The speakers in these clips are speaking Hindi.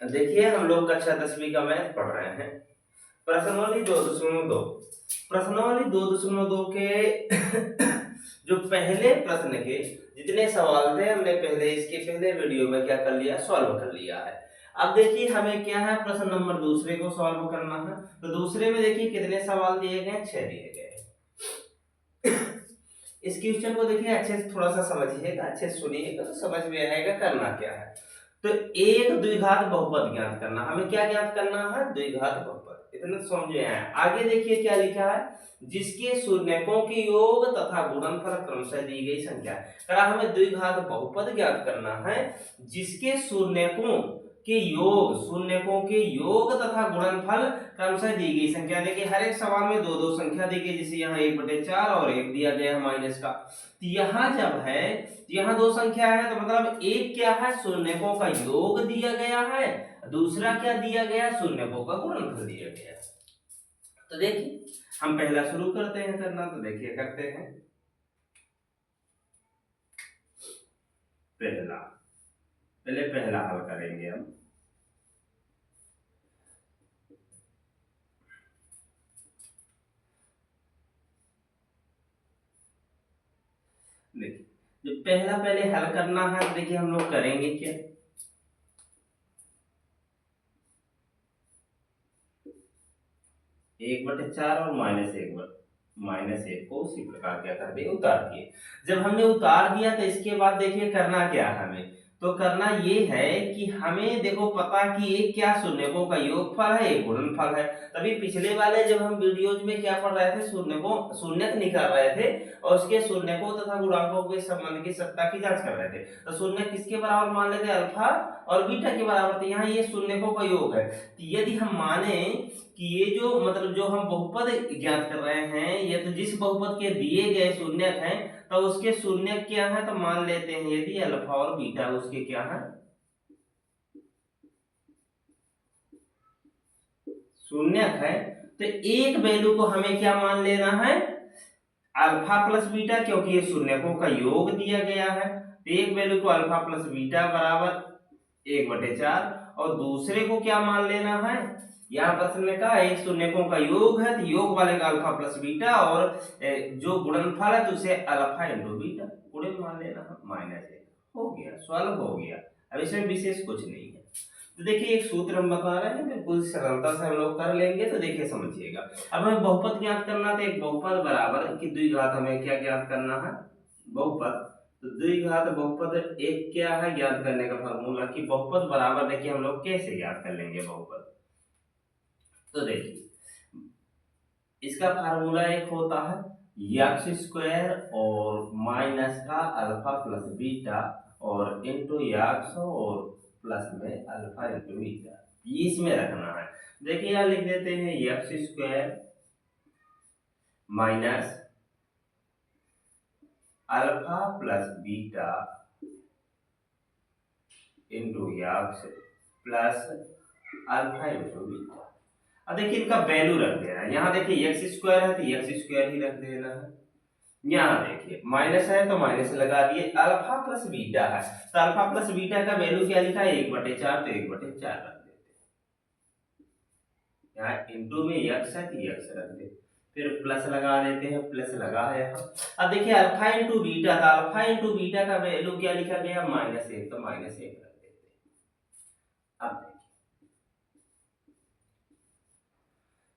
देखिए हम लोग कक्षा 10वीं का मैथ पढ़ रहे हैं। प्रश्नावली 2.2। प्रश्नावली 2.2 के जो पहले प्रश्न के जितने सवाल थे हमने पहले इसके पहले वीडियो में क्या कर लिया, सॉल्व कर लिया है। अब देखिए हमें क्या है, प्रश्न नंबर दूसरे को सॉल्व करना है। तो दूसरे में देखिए कितने सवाल दिए गए, 6 दिए गए। इस क्वेश्चन को देखिए अच्छे से थोड़ा सा समझिएगा, अच्छे से सुनिएगा तो समझ में आएगा करना क्या है। तो एक द्विघात बहुपद ज्ञात करना, हमें क्या ज्ञात करना है, द्विघात बहुपद। इतना तो समझ में आया। आगे देखिए क्या लिखा है, जिसके शून्यकों के योग तथा गुणनफल क्रमशः दी गई संख्या। कहा हमें द्विघात बहुपद ज्ञात करना है जिसके शून्यकों के योग, शून्यकों के योग तथा गुणनफल क्रमशः दी गई संख्या। देखिए हर एक सवाल में दो दो संख्या दी गई, जैसे यहाँ 1/4 और 1 दिया गया है माइनस का। तो यहाँ जब है, यहाँ दो संख्या है तो मतलब एक क्या है, शून्यकों का योग दिया गया है, दूसरा क्या दिया गया, शून्यकों का गुणनफल दिया गया है। तो देखिए हम पहला शुरू करते हैं करना, तो देखिए करते हैं पहला। पहले पहला हल करेंगे हम। देखिए जो पहला पहले हल करना है तो देखिए हम लोग करेंगे क्या, 1/4 और -1 को उसी प्रकार क्या कर दिए, उतार दिए। जब हमने उतार दिया तो इसके बाद देखिए करना क्या है हमें, तो करना ये है कि हमें देखो पता कि एक क्या शून्यकों का योगफल है, एक गुणनफल है। तभी पिछले वाले जब हम वीडियोज में क्या पढ़ रहे थे, शून्यकों शून्यक निकाल रहे थे और उसके शून्यकों तथा गुणांकों के संबंध की सत्ता की जांच कर रहे थे। तो शून्य किसके बराबर मान लेते, अल्फा और बीटा के बराबर। तो यहाँ ये शून्यकों का योग है। तो यदि हम माने कि ये जो मतलब जो हम बहुपद ज्ञात कर रहे हैं, ये तो जिस बहुपद के दिए गए शून्यक हैं तो उसके शून्यक क्या है, तो मान लेते हैं यदि अल्फा और बीटा उसके क्या है, शून्यक है। तो एक वैल्यू को हमें क्या मान लेना है, अल्फा प्लस बीटा, क्योंकि ये शून्यकों का योग दिया गया है। तो एक वैल्यू को अल्फा प्लस बीटा बराबर 1/4 और दूसरे को क्या मान लेना है, यहाँ प्रश्न में कहा एक शून्यकों का योग है तो योग वाले का अल्फा प्लस बीटा और जो गुणनफल है तो उसे अल्फा इंटू बीटा गुणन मान लेना है, -1 हो गया, सॉल्व हो गया। अब इसमें विशेष कुछ नहीं है। तो देखिए एक सूत्र हम बता रहे हैं, बिल्कुल सरलता से हम लोग कर लेंगे। तो देखिए समझिएगा, अब हमें बहुपद ज्ञात करना, तो एक बहुपद बराबर की द्विघात हमें क्या ज्ञात करना है, बहुपद। तो द्विघात बहुपद एक क्या है ज्ञात करने का फॉर्मूला, कि बहुपद बराबर देखिए हम लोग कैसे ज्ञात कर लेंगे बहुपद। तो देखिए इसका फार्मूला एक होता है एक्स स्क्वायर और माइनस का अल्फा प्लस बीटा और इंटू एक्स और प्लस में अल्फा इंटू बीटा, ये इसमें रखना है। देखिए यहाँ लिख देते हैं x square minus alpha plus beta into x plus alpha into beta. अब देखिए इनका वैल्यू रख देना है। यहाँ देखिए एक्स स्क्वायर है तो एक्स स्क्वायर ही रख देना है। यहाँ देखिए माइनस है तो माइनस लगा दिए, अल्फा प्लस बीटा है तो अल्फा प्लस बीटा का वैल्यू क्या लिखा है, 1/4, तो 1/4 रख देते हैं। यहाँ इंटू में एक्स है तो एक्स रख देते, फिर प्लस लगा देते हैं, प्लस लगा है यहाँ। अब देखिए अल्फा इंटू बीटा था, अल्फा इंटू बीटा का वैल्यू क्या लिखा गया, -1, तो -1 रख देते हैं। अब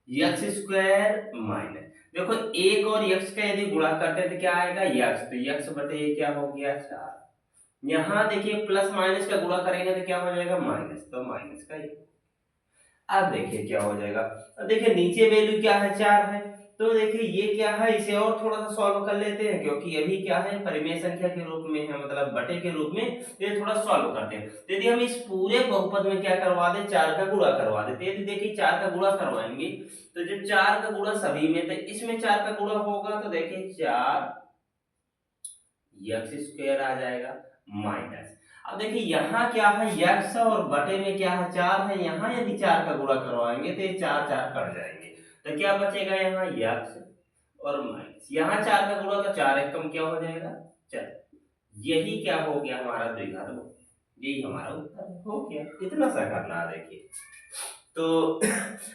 एक्स स्क्वायर माइनस, देखो एक और एक्स का यदि गुणा करते हैं तो क्या आएगा एक्स, तो एक्स बटे ये क्या हो गया 4। यहाँ देखिए प्लस माइनस का गुणा करेंगे तो क्या हो जाएगा माइनस, तो माइनस का ये। अब देखिए क्या हो जाएगा, अब देखिए नीचे वैल्यू क्या है 4 है, तो देखिए ये क्या है, इसे और थोड़ा सा सॉल्व कर लेते हैं क्योंकि अभी क्या है परिमेय संख्या के रूप में है, मतलब बटे के रूप में। तो ये थोड़ा सॉल्व करते हैं। तो यदि हम इस पूरे बहुपद में क्या करवा दें, 4 का गुणा करवा देते। यदि देखिए 4 का गुणा करवाएंगे तो जब 4 का गुणा सभी में, तो इसमें 4 का गुणा होगा तो देखिए 4 एक्स स्क्वायर आ जाएगा माइनस। अब देखिए यहाँ क्या है एक्स और बटे में क्या है 4 है, यहाँ यदि 4 का गुणा करवाएंगे तो ये 4 4 कट जाएंगे, तो क्या बचेगा यहाँ एक्स और माइनस। यहाँ 4 का गुणा तो 4 एक कम क्या हो जाएगा 4। यही क्या हो गया हमारा द्विघात बहुपद। यही हमारा उत्तर है। हो गया, इतना सा करना है। देखिए तो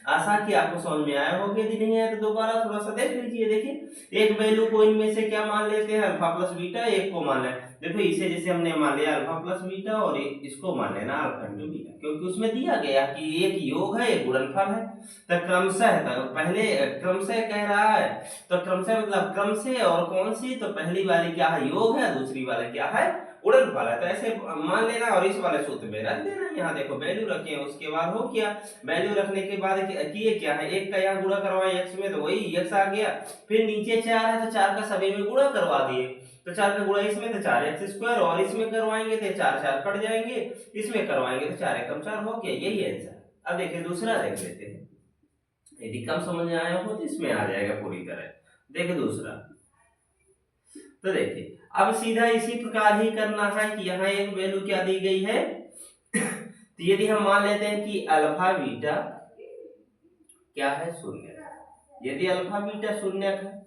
आशा कि आपको समझ में आया होगा। यदि नहीं आया तो दोबारा थोड़ा सा देख लीजिए। देखिए एक वैल्यू को इनमें से क्या मान लेते हैं, अल्फा प्लस बीटा, एक को मान लें। देखो इसे जैसे हमने मान लिया अल्फा प्लस बीटा, और इसको मान लेना अल्फा इंटू बीटा, क्योंकि उसमें दिया गया कि एक योग है एक गुणनफल है। तो क्रमशः, तो पहले क्रमशः कह रहा है, तो क्रमशः मतलब क्रम से, और कौन सी, तो पहली वाली क्या है योग है, दूसरी वाली क्या है गुणनफल है। तो ऐसे मान लेना और इस वाले सूत्र में रख देना। यहाँ देखो वैल्यू रखे, उसके बाद हो क्या, वैल्यू रखने के बाद किए क्या है, एक का यहाँ गुणा करवाए एक्स में, तो वही एक्स आ गया। फिर नीचे 4 है तो 4 का सभी में गुणा करवा दिए, तो 4 का गुणा इसमें तो 4x², और इसमें करवाएंगे तो 4 4 कट जाएंगे, इसमें करवाएंगे तो 4 एकम 4 हो गया, यही आंसर। अब देखिए दूसरा देख लेते हैं। यदि कम समझ में आया हो तो इसमें आ जाएगा पूरी तरह। देखिए दूसरा, तो देखिए अब सीधा इसी प्रकार ही करना है कि यहाँ एक वैल्यू क्या दी गई है। तो यदि हम मान लेते हैं कि अल्फा बीटा क्या है, शून्य। यदि अल्फा बीटा शून्य है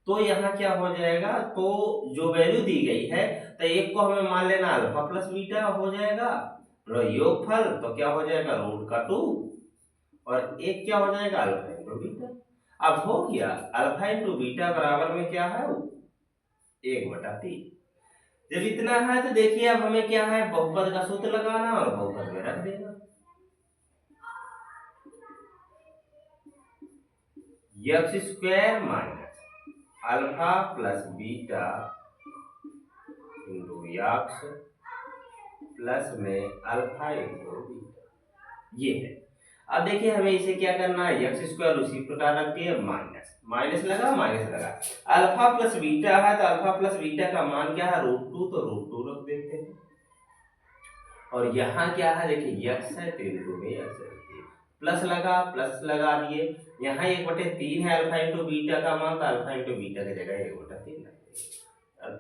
तो यहाँ क्या हो जाएगा, तो जो वैल्यू दी गई है, तो एक को हमें मान लेना अल्फा प्लस बीटा हो जाएगा, और योगफल तो क्या हो जाएगा रूट का 2, और एक क्या हो जाएगा अल्फा इंटू बीटा। अब हो गया अल्फा इंटू बीटा बराबर में क्या है 1/3। जब इतना है तो देखिए अब हमें क्या है बहुपद का सूत्र लगाना और बहुपद में रख देना। x² minus alpha plus beta into x plus में अल्फा इंटू बीटा, ये है। अब देखिए हमें इसे क्या करना है, x² उसी प्रकार रख दिए, माइनस माइनस लगा माइनस लगा, अल्फा प्लस बीटा है तो अल्फा प्लस बीटा का मान क्या है √2, तो √2 रख देते हैं। और यहाँ क्या है देखिए x है तो इनको में x प्लस लगा दिए, यहाँ 1/3 है अल्फा इंटू बीटा का मान, तो अल्फा इंटू बीटा की जगह 1/3 रख दिए। अब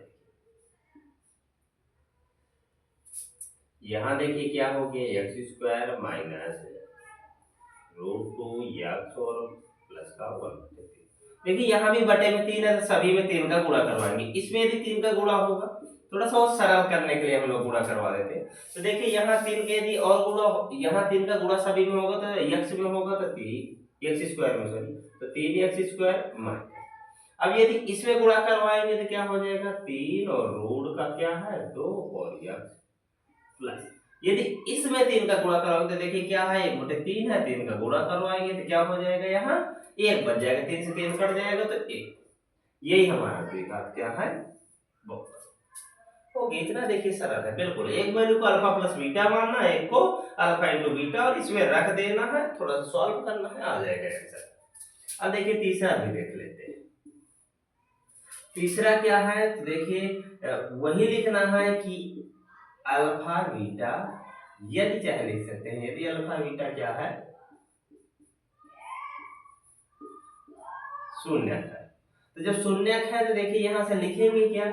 यहाँ देखिए क्या हो गया x² माइनस √2 यक्स और प्लस का 1/3। देखिए यहाँ भी बटे में 3 है तो सभी में 3 का गुणा करवाएंगे, इसमें यदि 3 का गुणा होगा थोड़ा सा और सरल करने के लिए हम लोग गुणा करवा देते हैं। तो देखिए यहाँ 3 के यदि और गुणा, यहाँ 3 का गुणा सभी में होगा तो x में होगा तो 3 x² में, सॉरी, तो 3x² माइनस, अब यदि इसमें गुणा करवाएंगे तो क्या हो जाएगा 3 और रूट का क्या है 2 और x प्लस, यदि इसमें 3 का गुणा करवाएंगे तो देखिए क्या है 1/3 है, 3 का गुणा करवाएंगे तो क्या हो जाएगा यहाँ 1 बच जाएगा, 3 से 3 कट जाएगा तो 1। यही हमारा द्विघात क्या है बहुपद। ओके इतना देखिए सरल है बिल्कुल। एक वैल्यू को अल्फा प्लस बीटा मानना है, एक को अल्फा इंटू बीटा, और इसमें रख देना है, थोड़ा सा सॉल्व करना है, आ जाएगा आंसर। अब देखिए तीसरा भी देख लेते हैं। तीसरा क्या है तो देखिए वही लिखना है कि अल्फा बीटा, यदि चाहे लिख सकते हैं, यदि अल्फा बीटा क्या है शून्य है, तो जब शून्य है तो देखिए यहां से लिखेंगे क्या,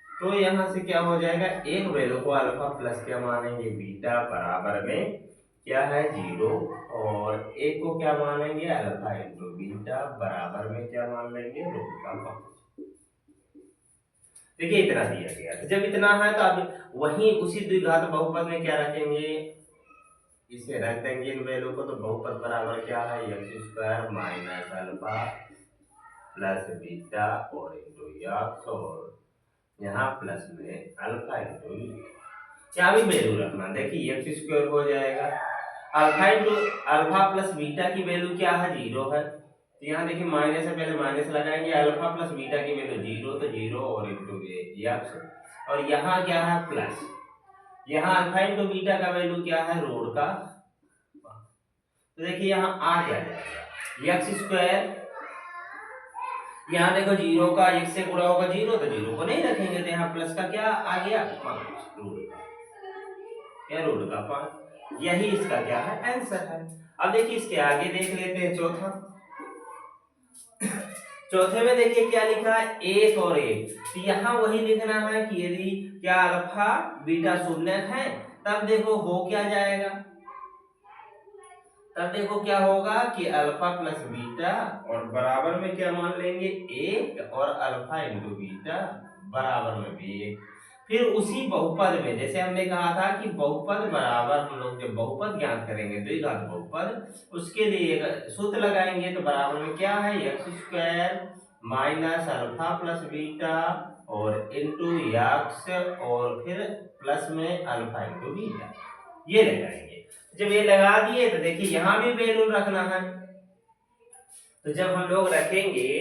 तो यहां से क्या हो जाएगा, एक वैल्यू को अल्फा प्लस क्या मानेंगे बीटा बराबर में क्या है 0, और एक को क्या मानेंगे अल्फा इंटू बीटा बराबर में क्या मान लेंगे रूट का 5। देखिए इतना दिया गया, तो जब इतना है तो अब वही उसी द्विघात बहुपद में क्या रखेंगे, इसे रख देंगे इन वैल्यू को, तो बहुपद बराबर क्या है x² minus alpha plus beta और इंटू यक्स, और यहाँ प्लस में अल्फा इंटू क्या भी वैल्यू रखना, देखिए x² हो जाएगा, alpha into alpha plus beta की वैल्यू क्या है 0 है, तो यहाँ देखिए माइनस से पहले माइनस लगाएंगे, अल्फा प्लस बीटा की वैल्यू 0, तो 0 और इंटू यक्स, और यहाँ क्या है प्लस, यहाँ अल्फा इंटू बीटा का वैल्यू क्या है रूट का, तो देखिए यहाँ आ क्या जाएगा x², यहाँ देखो 0 का 1 से गुणा होगा 0, तो 0 को नहीं रखेंगे, तो यहाँ प्लस का क्या आ गया 5 रूट का, क्या रूट का 5, यही इसका क्या है आंसर है। अब देखिए इसके आगे देख लेते हैं चौथा। चौथे में देखिए क्या लिखा है 1 और 1, तो यहाँ वही लिखना है कि यदि क्या अल्फा बीटा शून्य है, तब देखो हो क्या जाएगा, तब देखो क्या होगा कि अल्फा प्लस बीटा और बराबर में क्या मान लेंगे 1 और अल्फा इंटू बीटा बराबर में भी 1। फिर उसी बहुपद में जैसे हमने कहा था कि बहुपद बराबर, हम लोग जब बहुपद ज्ञात करेंगे द्विघात बहुपद, उसके लिए एक सूत्र लगाएंगे। तो बराबर में क्या है, x square minus alpha plus beta और इंटू एक्स और फिर प्लस में अल्फा इंटू बीटा, ये लगाएंगे। जब ये लगा दिए तो देखिए यहां भी वैल्यू रखना है। तो जब हम लोग रखेंगे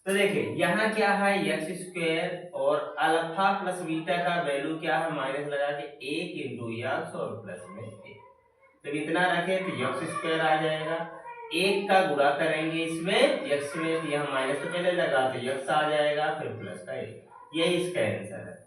तो देखिए यहाँ क्या है, एक्स स्क्वायर और अल्फा प्लस बीटा का वैल्यू क्या है, माइनस लगा के 1 इंटू एक्स और प्लस में 1। जब इतना रखे तो एक्स स्क्वायर आ जाएगा, 1 का गुणा करेंगे इसमें एक्स में, तो यहाँ माइनस तो पहले लगा तो एक्स आ जाएगा, फिर प्लस का 1। यही इसका आंसर है।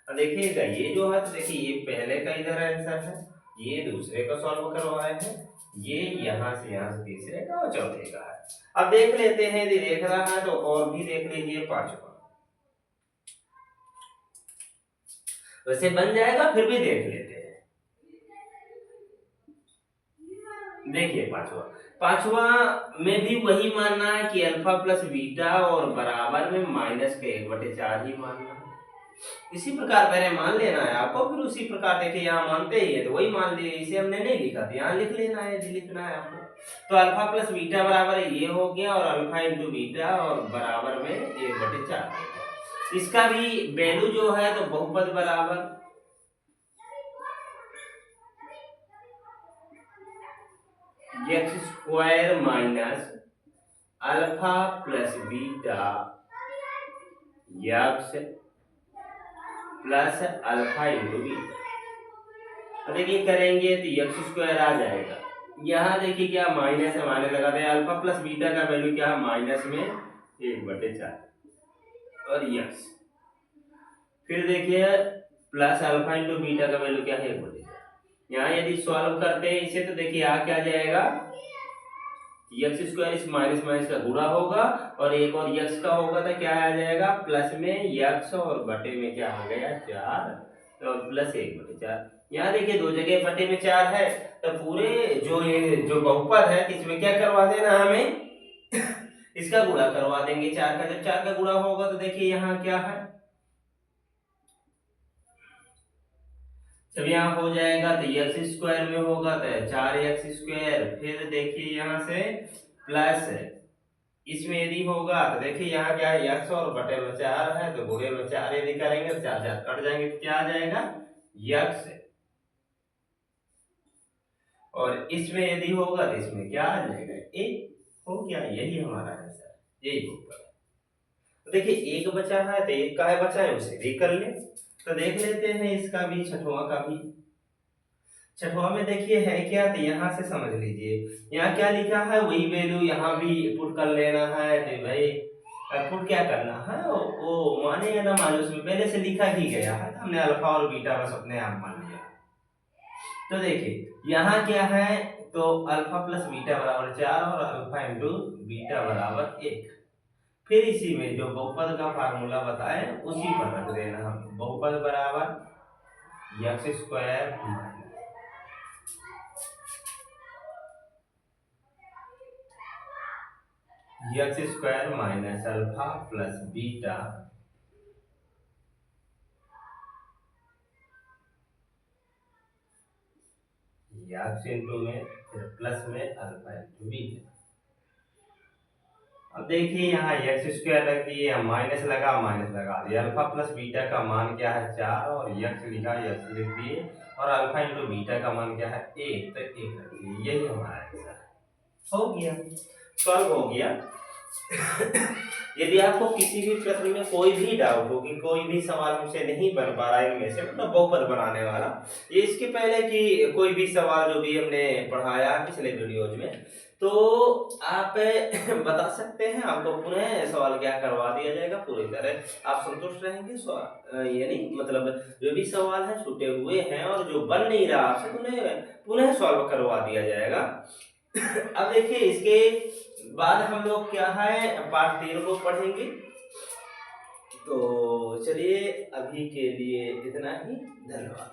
अब देखिएगा ये जो है, तो देखिए ये पहले का इधर आंसर है, ये दूसरे को सॉल्व करवाए हैं, ये यहाँ से तीसरे का और चौथे का है। अब देख लेते हैं, यदि देख रहा है तो और भी देख लीजिए पांचवा, वैसे बन जाएगा फिर भी देख लेते हैं। देखिए पांचवा में भी वही मानना है कि अल्फा प्लस बीटा और बराबर में माइनस के 1/4 ही मानना है। इसी प्रकार पहले मान लेना है आपको, फिर उसी प्रकार देखिए यहाँ मानते ही है तो वही मान लिए, इसे हमने नहीं लिखा था, यहाँ लिख लेना है, लिखना है आपको। तो अल्फा प्लस बीटा बराबर ये हो गया और अल्फा इंटू बीटा और बराबर में 1/4। इसका भी वैल्यू जो है तो बहुपद बराबर x square minus alpha plus beta x plus alpha into beta. देखिए करेंगे तो एक्स स्क्वायर आ जाएगा, यहाँ देखिए क्या माइनस है, माइनस लगा दें, अल्फा प्लस बीटा का वैल्यू क्या है माइनस में 1/4 और यक्स, फिर देखिए प्लस अल्फा इंटू बीटा का वैल्यू क्या है 1/4। यहाँ यदि सॉल्व करते हैं इसे तो देखिए आ क्या जाएगा, एक्स स्क्वायर इस माइनस माइनस का गुणा होगा और एक और एक्स का होगा तो क्या आ जाएगा प्लस में एक्स और बटे में क्या आ गया 4 तो प्लस 1/4। यहाँ देखिए दो जगह बटे में 4 है, तो पूरे ये जो बहुपद है इसमें क्या करवा देना हमें इसका गुणा करवा देंगे 4 का। जब 4 का गुणा होगा तो देखिए यहाँ क्या है, जब यहाँ हो जाएगा तो एक्स स्क्वायर में होगा तो 4x स्क्वायर, फिर देखिए यहाँ से प्लस इसमें यदि होगा तो देखिए यहाँ क्या है x और बटे में 4 है, तो गुणे में 4 यदि करेंगे तो 4 4 कट जाएंगे तो क्या आ जाएगा x, और इसमें यदि होगा तो इसमें क्या आ जाएगा a हो गया। यही हमारा आंसर, यही होगा। तो देखिए एक बचा है तो एक का है बचा है उसे भी कर ले। तो देख लेते हैं इसका भी, छठवां का भी। छठवां में देखिए है क्या, तो यहाँ से समझ लीजिए, यहाँ क्या लिखा है वही वैल्यू यहाँ भी पुट कर लेना है। तो भाई पुट क्या करना है, वो माने या ना माने उसमें पहले से लिखा ही गया है, तो हमने अल्फा और बीटा बस अपने आप मान लिया। तो देखिए यहाँ क्या है, तो अल्फा प्लस बीटा बराबर 4 और अल्फा इंटू बीटा बराबर 1। फिर इसी में जो बहुपद का फार्मूला बताए उसी पर रख देना हम, बहुपद बराबर x square x square minus alpha plus beta x into में फिर प्लस में अल्फा इंटू बीटा। अब देखिए यहाँ एक्स स्क्वायर रख दिए, यहाँ माइनस लगा दिया, अल्फा प्लस बीटा का मान क्या है 4 और एक्स लिखा एक्स लिख दिए, और अल्फा इंटू बीटा का मान क्या है 1, तो 1 रख दिए। यही हमारा आंसर हो गया, सॉल्व हो गया। यदि आपको किसी भी प्रश्न में कोई भी डाउट हो कि कोई भी सवाल मुझसे नहीं बन पा रहा है इनमें से, मतलब बहुपद बनाने वाला, ये इसके पहले कि कोई भी सवाल जो भी हमने पढ़ाया पिछले वीडियोज में, तो आप बता सकते हैं, आपको पुनः सवाल क्या करवा दिया जाएगा, पूरी तरह आप संतुष्ट रहेंगे। यानी मतलब जो भी सवाल है छूटे हुए हैं और जो बन नहीं रहा आपसे, उन्हें पुनः सॉल्व करवा दिया जाएगा। अब देखिए इसके बाद हम लोग क्या है पाठ 13 को पढ़ेंगे। तो चलिए अभी के लिए इतना ही, धन्यवाद।